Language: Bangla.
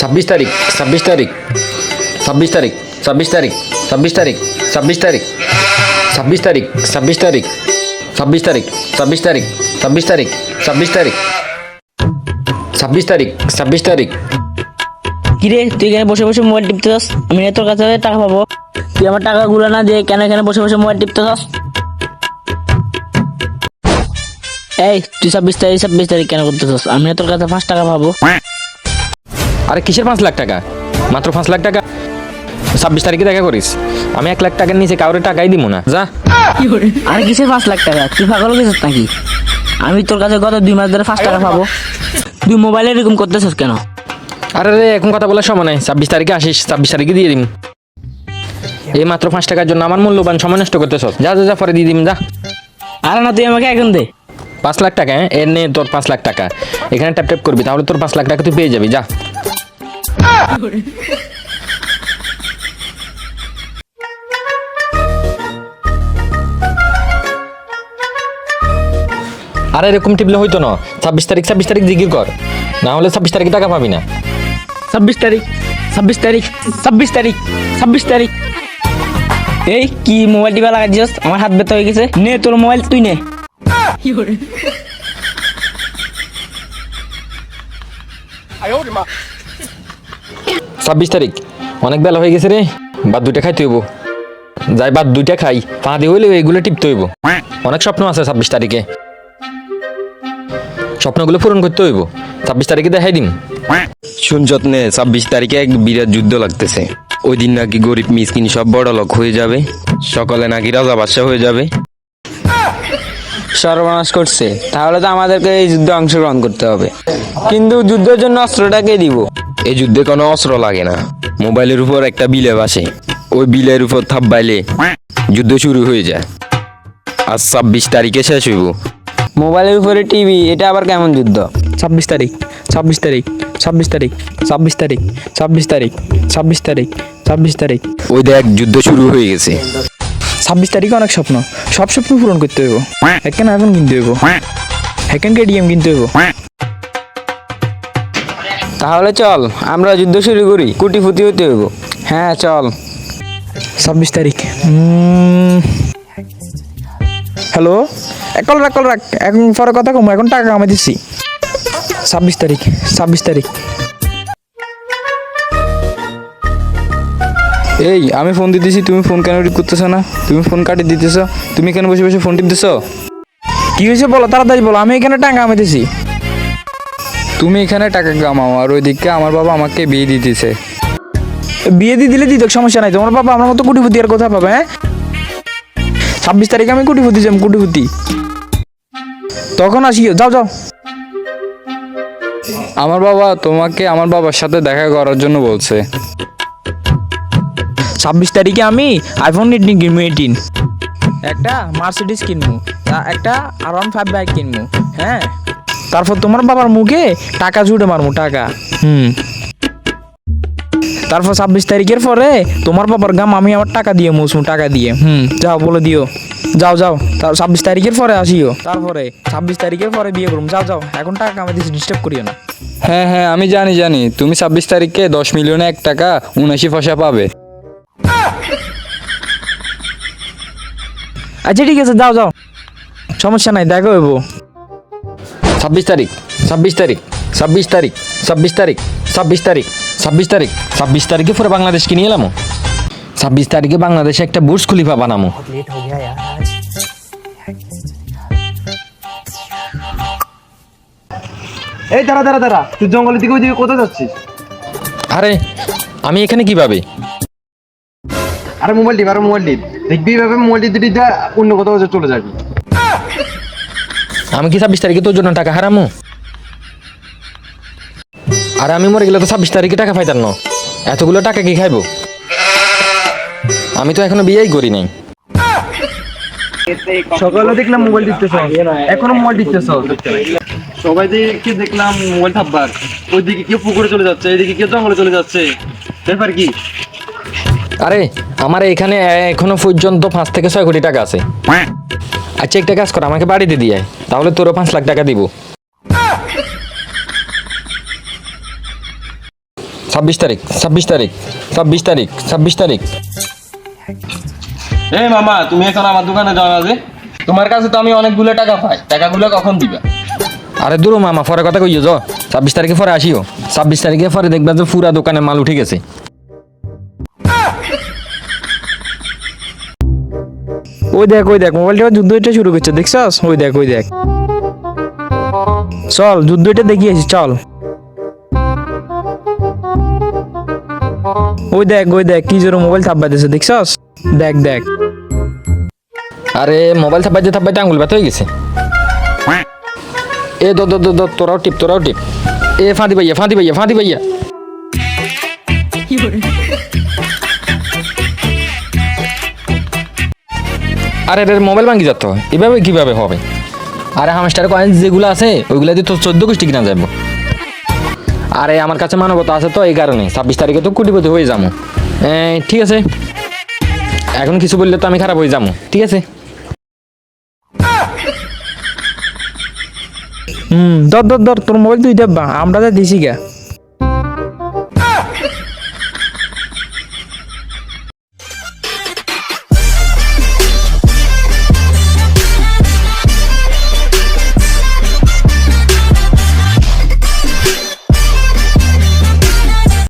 ছাব্বিশ তারিখ, ছাব্বিশ তারিখ, ছাব্বিশ তারিখ, ছাব্বিশ তারিখ, ছাব্বিশ তারিখ, ছাব্বিশ তারিখ, ছাব্বিশ তারিখ, ছাব্বিশ তারিখ, ছাব্বিশ তারিখ, ছাব্বিশ তারিখ, ছাব্বিশ তারিখ, ছাব্বিশ তারিখ, ছাব্বিশ তারিখ, ছাব্বিশ তারিখ। কিরে তুই এখানে বসে বসে মোবাইল টিপতেছস? আমি না তোর কাছে টাকা পাবো, তুই আমার টাকাগুলো না দিয়ে কেন এখানে বসে বসে মোবাইল টিপতেছস? এই তুই 26 তারিখ কেন করতেছস? আমি না তোর কাছে 5 টাকা পাবো। আরে কিসের 5 লাখ টাকা? মাত্র 5 লাখ টাকা। 26 তারিখে দেখা করিস। আমি 1 লাখ টাকার নিচে কাউরে টাকাই দিব না, যা। আরে কিসের 5 লাখ টাকা? তুই পাগল হয়ে গেছিস নাকি? আমি তোর কাছে গত 2 মাস ধরে 5 টাকা পাবো, তুই মোবাইলে এরকম করতেছস কেন? আরে রে, এখন কথা বলার সময় নাই। 26 তারিখে আসিস, 26 তারিখে দিয়ে দিম। এই মাত্র 5 টাকার জন্য আমার মূল্যবান সময় নষ্ট করতেছ। যা যা যা, পরে দিয়ে দিম, যা। আরে না, তুই আমাকে এখন দে। 5 লাখ টাকা, হ্যাঁ? এর নে তোর 5 লাখ টাকা। এখানে ট্যাপ ট্যাপ করবি, তাহলে তোর 5 লাখ টাকা তুই পেয়ে যাবি, যা। আরে এরকম টিপলে হইতো না। 26 তারিখ জিগির কর, না হলে 26 তারিখে টাকা পাবি না। 26 তারিখ, 26 তারিখ, 26 তারিখ, 26 তারিখ। এই কি মোবাইল টিপা লাগাচ্ছিস? আমার হাত ব্যথা হয়ে গেছে। নে তোর মোবাইল তুই নে। 26 তারিখ অনেক বেলা হয়ে গেছে রে, বাদ 2টা খাইতে হইব। যাই বাদ 2টা খাই, পা দিয়ে হইলে এইগুলো টিপতে হইব। অনেক স্বপ্ন আছে 26 তারিখে, স্বপ্নগুলো পূরণ করতে হইব। 26 তারিখে দেখাই দিন। শুনছত নে 26 তারিখে এক বিরাট যুদ্ধ লাগতেছে। ওই দিন নাকি গরিব মিসকিন সব বড় লোক হয়ে যাবে, সকালে নাকি রাজা বাদশা হয়ে যাবে। সর্বনাশ করছে, তাহলে তো আমাদেরকে এই যুদ্ধে অংশগ্রহণ করতে হবে। কিন্তু যুদ্ধের জন্য অস্ত্রটা কে দিব? এই যুদ্ধে কোনো অস্ত্র লাগে না, মোবাইলের উপর একটা বিলে বাসে, ওই বিলের উপর থাপ্পাইলে যুদ্ধ শুরু হয়ে যায়। আজ 26 তারিখে শেষ হইব। মোবাইলের উপরে টিভি, এটা আবার কেমন যুদ্ধ? 26 তারিখ, 26 তারিখ, 26 তারিখ, 26 তারিখ, 26 তারিখ, 26 তারিখ, 26 তারিখ। ওই দেখ যুদ্ধ শুরু হয়ে গেছে। 26 তারিখে অনেক স্বপ্ন, সব স্বপ্ন পূরণ করতে হইব। এখন এখন কিনতে হইব, এখন কেডিএম কিনতে হইব। তাহলে চল আমরা যুদ্ধ শুরু করি, কুটিপুতি হতে হইব। হ্যাঁ চল। 26 তারিখ। হ্যালো, কল রাখ, এখন পরে কথা কম, এখন টাকা কামাই দিচ্ছি। 26 তারিখ, 26 তারিখ। এই আমি ফোন দিতেছি, তুমি ফোন কেন রিসিভ করতেছো না? তুমি ফোন কাটি দিতেছ, তুমি কেন বসে বসে ফোন টিপতেছ? কি হয়েছে বলো, তাড়াতাড়ি বলো। আমি এখানে টাকা কামাইতেছি। তুমি এখানে টাকা কামাও, আর ওইদিকে আমার বাবা আমাকে বিয়ে দিতেছে। বিয়ে দিয়ে দিলে দিত, সমস্যা নাই। তোমার বাবা আমার মতো কোটিপতি আর কোথায় পাবে? হ্যাঁ, 26 তারিখে আমি কোটিপতি যাম, কোটিপতি। তখন আসিও, যাও যাও। আমার বাবা তোমাকে আমার বাবার সাথে দেখা করার জন্য বলছে। 26 তারিখে আমি আইফোন 18 কিনবো, 18। একটা মার্সিডিজ কিনবো, একটা R15 বাইক কিনবো। হ্যাঁ, তারপর তোমার বাবার মুখে টাকা জুড়ে মারবো, টাকা। তারপর 26 তারিখের পরে তোমার বাবার গাম আমি আমার টাকা দিয়ে মুছবো, টাকা দিয়ে। যাও বলে দিও, যাও যাও। তার 26 তারিখের পরে আসিও, তারপরে 26 তারিখের পরে বিয়ে করুম। যাও যাও, এখন টাকা কামাই দিচ্ছি, ডিস্টার্ব করিও না। হ্যাঁ হ্যাঁ, আমি জানি, তুমি 26 তারিখে 10 মিলিয়নে 1 টাকা 79 পয়সা পাবে। আচ্ছা ঠিক আছে, যাও যাও, সমস্যা নাই, দেখা হইব। 26 তারিখ, 26 তারিখ, 26 তারিখ, 26 তারিখ, 26 তারিখ, 26 তারিখ, 26 তারিখে পুরো বাংলাদেশ কিনে এলাম। 26 তারিখে বাংলাদেশে একটা বুর্জ খলিফা বানামো। এই দাঁড়া, তুই জঙ্গলের দিকে ওইদিকে কোথায় যাচ্ছিস? আরে আমি এখানে কিভাবে? আরে মোবাইল টিপ, দেখবি ভাবে মোবাইল টিপ দিতে অন্য কোথাও চলে যাবি। আমি কি 26 তারিখে তোর জন্য টাকা হারামো? আর আমি মরে গেলে তো 26 তারিখে টাকা পাইতাম না। এতগুলো টাকা কি খাইবো? আমি তো এখনো বিয়েই করি নাই। সকালে দেখলাম মোবাইল টিপতেছ, এখনো মোবাইল টিপতেছ। সবাই দিকে দেখলাম মোবাইল থাকবার, ওইদিকে কেউ পুকুরে চলে যাচ্ছে, এইদিকে কেউ জঙ্গলে চলে যাচ্ছে। ব্যাপার কি? আরে আমার এখানে এখনো পর্যন্ত 5 থেকে 6 কোটি টাকা আছে। আচ্ছা একটা কাজ কর, আমাকে বাড়িতে দিয়ে আয়, তাহলে তোরও 5 লাখ টাকা দিব। 26 তারিখ 26 তারিখ 26 তারিখ 26 তারিখ। এই মামা, তুমি এখন আমার দোকানে যাও না যে? তোমার কাছে তো আমি অনেকগুলো টাকা পাই, টাকাগুলো কখন দিবা? আরে দূর মামা, পরে কথা কইও যা, 26 তারিখে পরে আসিও। 26 তারিখে পরে দেখবা যে পুরা দোকানে মাল উঠে গেছে। ওই দেখ মোবাইলটা যুদ্ধটা শুরু করছে, দেখছস? ওই দেখ চল যুদ্ধটা দেখি আসি, চল। ওই দেখ কি জোরে মোবাইল থাপ্পা দিছে, দেখছস? দেখ আরে মোবাইল থাপ্পাইতে আঙুল ব্যথা হয়ে গেছে। এ দো তোরাও টিপ। এ ফাঁদি ভাইয়া। আরে মোবাইল ভাঙি যাত, এভাবে কিভাবে হবে? আরে হামস্টার কয়েন যেগুলো আছে ওইগুলা দিয়ে তো 14 কোটি কিনা যাবো। আরে আমার কাছে মানবতা আছে তো, এই কারণে 26 তারিখে তো কোটিপতি হয়ে যাবো। ঠিক আছে, এখন কিছু বললে তো আমি খারাপ হয়ে যাবো, ঠিক আছে? ধর তোর মোবাইল তুই দেবা, আমরা যা দিছি গা।